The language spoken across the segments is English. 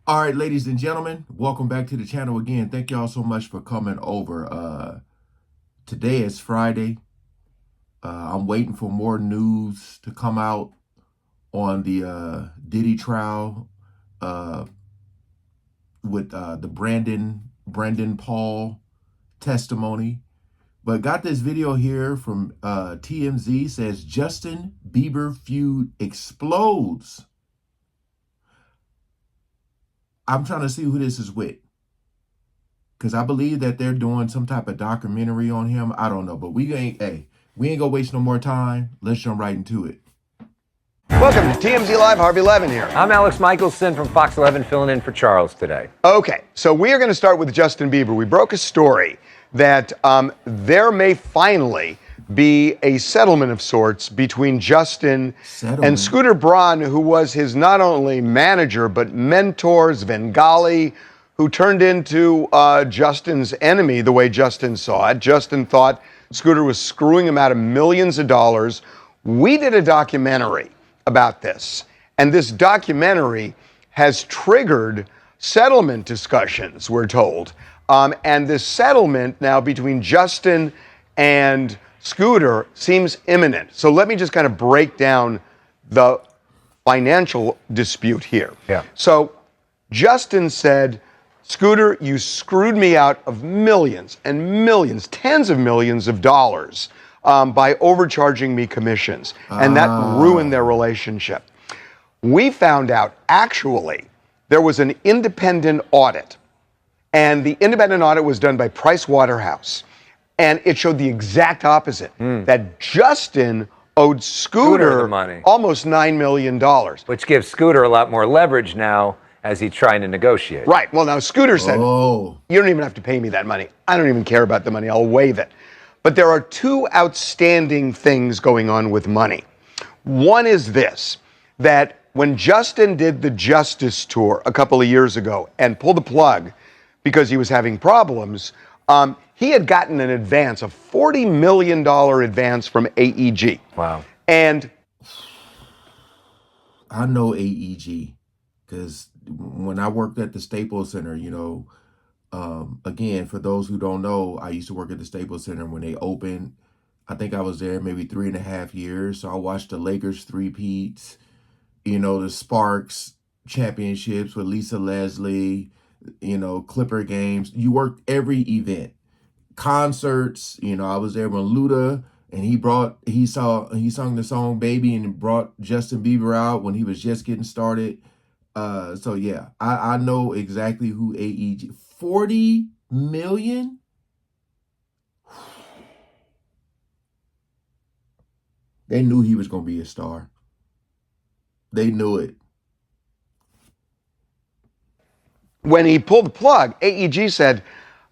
All right, ladies and gentlemen, welcome back to the channel again. Thank y'all so much for coming over. Today is Friday. I'm waiting for more news to come out on the Diddy trial uh, with the Brendan Paul testimony. But got this video here from TMZ, says Justin Bieber feud explodes. I'm trying to see who this is with, because I believe that they're doing some type of documentary on him. I don't know, but we ain't gonna waste no more time. Let's jump right into it. Welcome to TMZ Live, Harvey Levin here. I'm Alex Michelson from Fox 11, filling in for Charles today. Okay, so we are going to start with Justin Bieber. We broke a story that there may finally be a settlement of sorts between Justin and Scooter Braun, who was his not only manager, but mentor, Svengali, who turned into Justin's enemy the way Justin saw it. Justin thought Scooter was screwing him out of millions of dollars. We did a documentary about this, and this documentary has triggered settlement discussions, we're told. And this settlement now between Justin and Scooter seems imminent. So let me just kind of break down the financial dispute here. Yeah. So Justin said, Scooter, you screwed me out of millions and millions, tens of millions of dollars by overcharging me commissions. And that ruined their relationship. We found out, actually, there was an independent audit. And the independent audit was done by Price Waterhouse. And it showed the exact opposite, that Justin owed Scooter the money, almost $9 million. which gives Scooter a lot more leverage now as he's trying to negotiate. Right. Well, now Scooter said, Oh, you don't even have to pay me that money. I don't even care about the money. I'll waive it. But there are two outstanding things going on with money. One is this, that when Justin did the Justice Tour a couple of years ago and pulled the plug because he was having problems, he had gotten an advance, a $40 million advance from AEG. Wow. And I know AEG because when I worked at the Staples Center, again, for those who don't know, I used to work at the Staples Center when they opened. I think I was there maybe 3.5 years. So I watched the Lakers three-peats, the Sparks championships with Lisa Leslie, Clipper games. You worked every event. Concerts, I was there when Luda and he sung the song Baby and brought Justin Bieber out when he was just getting started. So yeah, I know exactly who AEG. 40 million? They knew he was going to be a star. They knew it. when he pulled the plug, AEG said,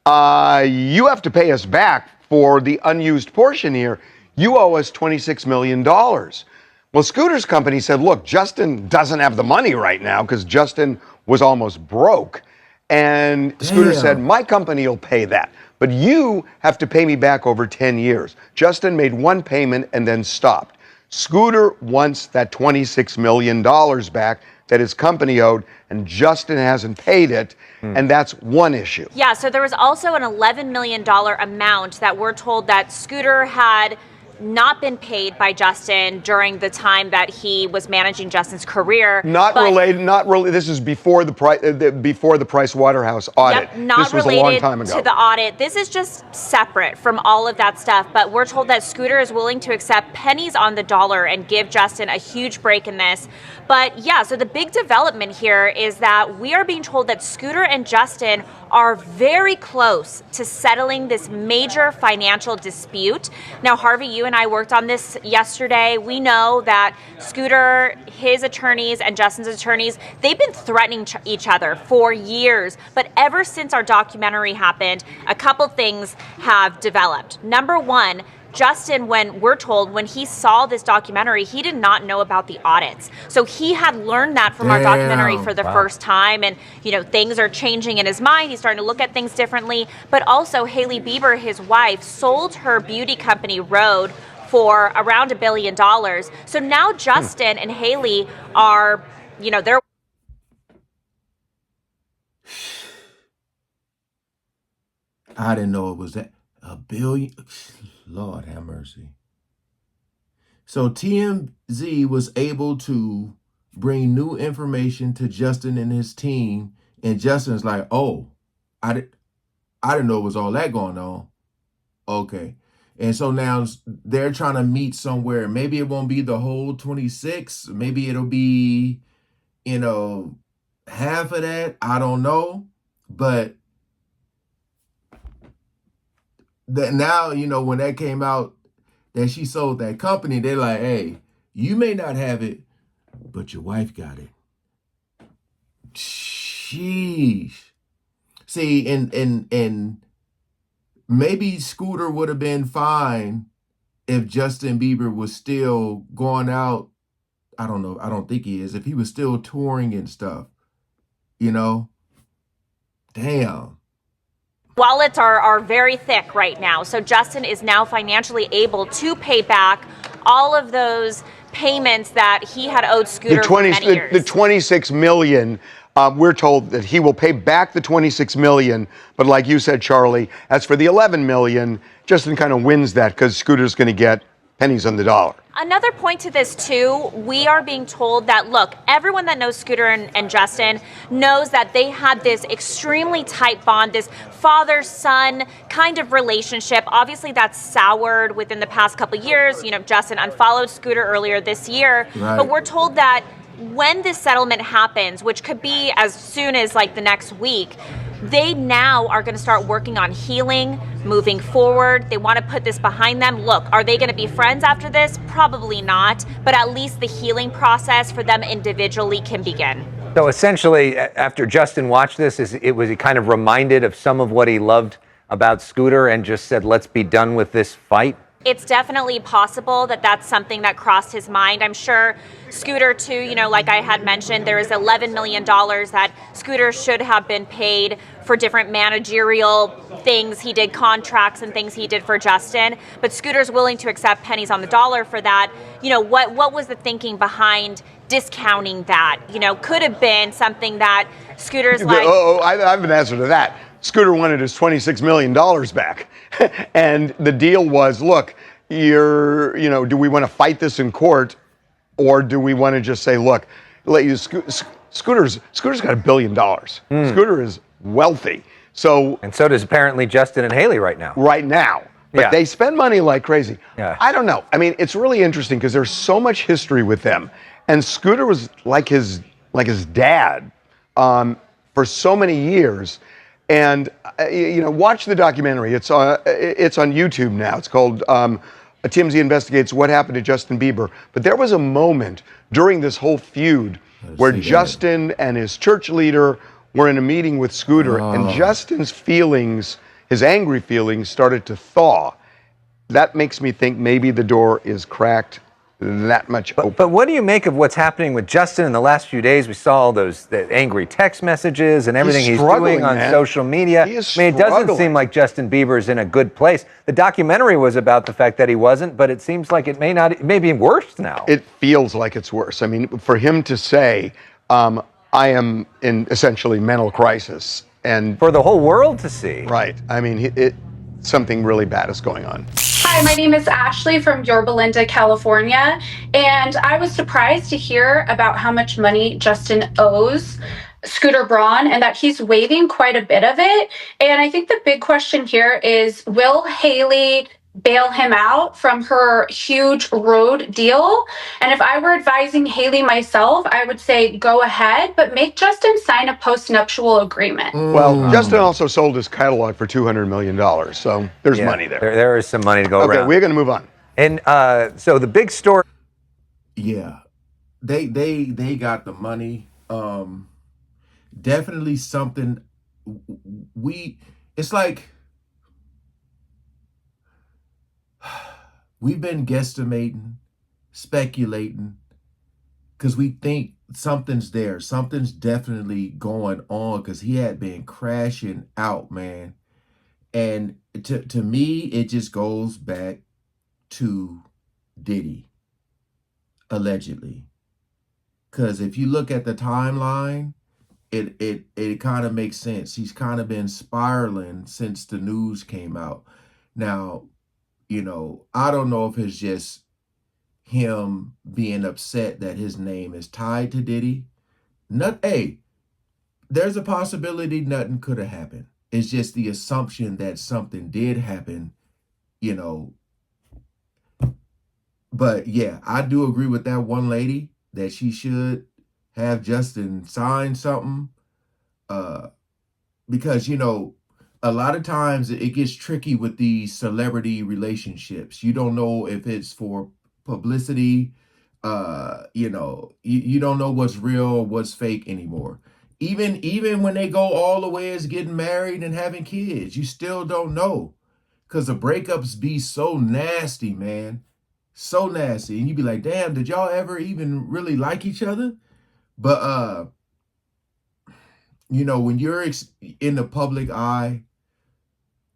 you have to pay us back for the unused portion here. You owe us $26 million. Well, Scooter's company said, look, Justin doesn't have the money right now because Justin was almost broke. And Scooter said, my company will pay that, but you have to pay me back over 10 years. Justin made one payment and then stopped. Scooter wants that $26 million back that his company owed, and Justin hasn't paid it, and that's one issue. Yeah, so there was also an $11 million amount that we're told that Scooter had not been paid by Justin during the time that he was managing Justin's career. Not related. This is before the Price Waterhouse audit. Yep, not this was related a long time ago. to the audit. This is just separate from all of that stuff. But we're told that Scooter is willing to accept pennies on the dollar and give Justin a huge break in this. But yeah, so the big development here is that we are being told that Scooter and Justin are very close to settling this major financial dispute. Now, Harvey, you and I worked on this yesterday. We know that Scooter, his attorneys, and Justin's attorneys, they've been threatening each other for years. But ever since our documentary happened, a couple things have developed. Number one, Justin, when we're told, when he saw this documentary, he did not know about the audits. So he had learned that from our documentary for the first time. And, you know, things are changing in his mind. He's starting to look at things differently. But also, Hailey Bieber, his wife, sold her beauty company, Rhode, for around $1 billion. So now Justin and Hailey are, you know, they're I didn't know it was that. A billion. Lord have mercy. So TMZ was able to bring new information to Justin and his team, and Justin's like, "Oh, I didn't know it was all that going on." Okay. And so now they're trying to meet somewhere. Maybe it won't be the whole 26. Maybe it'll be, you know, half of that. I don't know. But that now, when that came out that she sold that company, they're like, hey, you may not have it, but your wife got it. Sheesh. See, and maybe Scooter would have been fine if Justin Bieber was still going out. I don't know. I don't think he is. If he was still touring and stuff, you know, damn. Wallets are very thick right now. So Justin is now financially able to pay back all of those payments that he had owed Scooter for many years. The 26 million. We're told that he will pay back the 26 million, but like you said, Charlie, as for the 11 million, Justin kind of wins that because Scooter's going to get pennies on the dollar. Another point to this, too, we are being told that, look, everyone that knows Scooter and Justin knows that they had this extremely tight bond, this father-son kind of relationship. Obviously, that's soured within the past couple of years. Justin unfollowed Scooter earlier this year. Right. But we're told that when this settlement happens, which could be as soon as like the next week, they now are going to start working on healing, moving forward. They want to put this behind them. Look, are they going to be friends after this? Probably not, but at least the healing process for them individually can begin. So essentially, after Justin watched this, was he kind of reminded of some of what he loved about Scooter and just said, let's be done with this fight? It's definitely possible that that's something that crossed his mind. I'm sure Scooter, too, like I had mentioned, there is $11 million that Scooter should have been paid for different managerial things he did, contracts and things he did for Justin. But Scooter's willing to accept pennies on the dollar for that. What was the thinking behind discounting that? Could have been something that Scooter's like... I have an answer to that. Scooter wanted his $26 million back. And the deal was, look, do we want to fight this in court, or do we want to just say, look, Scooter's got $1 billion. Scooter is wealthy. And so does apparently Justin and Haley right now. But they spend money like crazy. Yeah. I don't know. I mean, it's really interesting because there's so much history with them. And Scooter was like his dad for so many years. And watch the documentary. It's on YouTube now. It's called TMZ Investigates What Happened to Justin Bieber. But there was a moment during this whole feud where Justin and his church leader were in a meeting with Scooter, and Justin's feelings, his angry feelings, started to thaw. That makes me think maybe the door is cracked that much open. But what do you make of what's happening with Justin in the last few days? We saw all the angry text messages and everything he's doing on social media. He is I mean, it doesn't struggling. seem like Justin Bieber's in a good place. The documentary was about the fact that he wasn't, but it seems like it may be worse now. It feels like it's worse. I mean, for him to say, I am in essentially mental crisis, and for the whole world to see. Right. I mean, something really bad is going on. Hi, my name is Ashley from Yorba Linda, California, and I was surprised to hear about how much money Justin owes Scooter Braun and that he's waiving quite a bit of it. And I think the big question here is, will Haley bail him out from her huge road deal? And if I were advising Haley myself, I would say go ahead, but make Justin sign a post-nuptial agreement. Well, Justin also sold his catalog for $200 million, so there's money there. There is some money to go around. Okay, we're going to move on. And so the big story. Yeah, they got the money. Definitely something. It's like we've been guesstimating, speculating, because we think something's there. Something's definitely going on because he had been crashing out, man. And to me, it just goes back to Diddy, allegedly. Because if you look at the timeline, it kind of makes sense. He's kind of been spiraling since the news came out. Now, I don't know if it's just him being upset that his name is tied to Diddy. Hey, there's a possibility nothing could have happened. It's just the assumption that something did happen, you know. But yeah, I do agree with that one lady that she should have Justin sign something. Because a lot of times it gets tricky with these celebrity relationships. You don't know if it's for publicity. You don't know what's real, what's fake anymore. Even when they go all the way as getting married and having kids, you still don't know, because the breakups be so nasty, man, so nasty, and you be like, damn, did y'all ever even really like each other? But when you're in the public eye,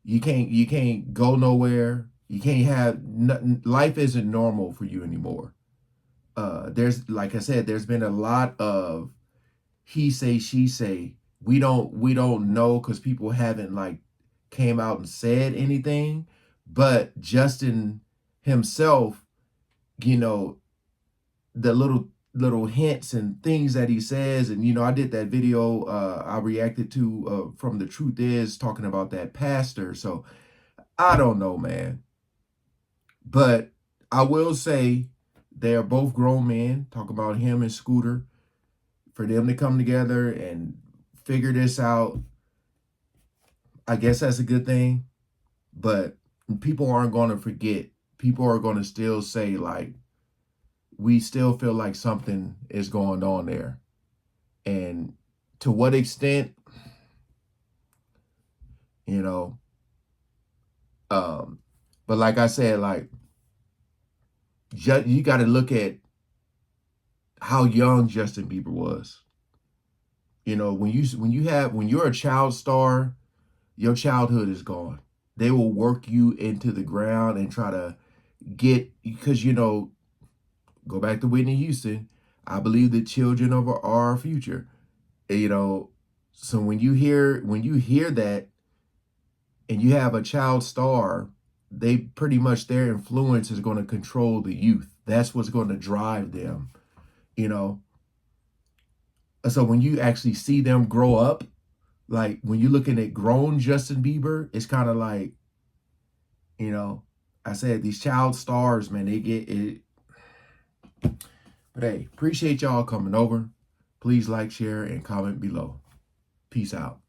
you can't go nowhere. You can't have nothing. Life isn't normal for you anymore. There's, like I said, there's been a lot of he say, she say. We don't know, because people haven't like came out and said anything. But Justin himself, you know, the little hints and things that he says, and I did that video I reacted to from The Truth Is, talking about that pastor. So I don't know, man, but I will say they're both grown men. Talk about him and Scooter, for them to come together and figure this out, I guess that's a good thing. But people aren't going to forget. People are going to still say, like, we still feel like something is going on there. And to what extent, you know, but like I said, like, you got to look at how young Justin Bieber was. When you're a child star, your childhood is gone. They will work you into the ground and try to get, because go back to Whitney Houston. I believe the children of our future. So when you hear that, and you have a child star, they pretty much, their influence is going to control the youth. That's what's going to drive them. So when you actually see them grow up, like when you're looking at grown Justin Bieber, it's kind of like, I said, these child stars, man, they get it. But hey, appreciate y'all coming over. Please like, share, and comment below. Peace out.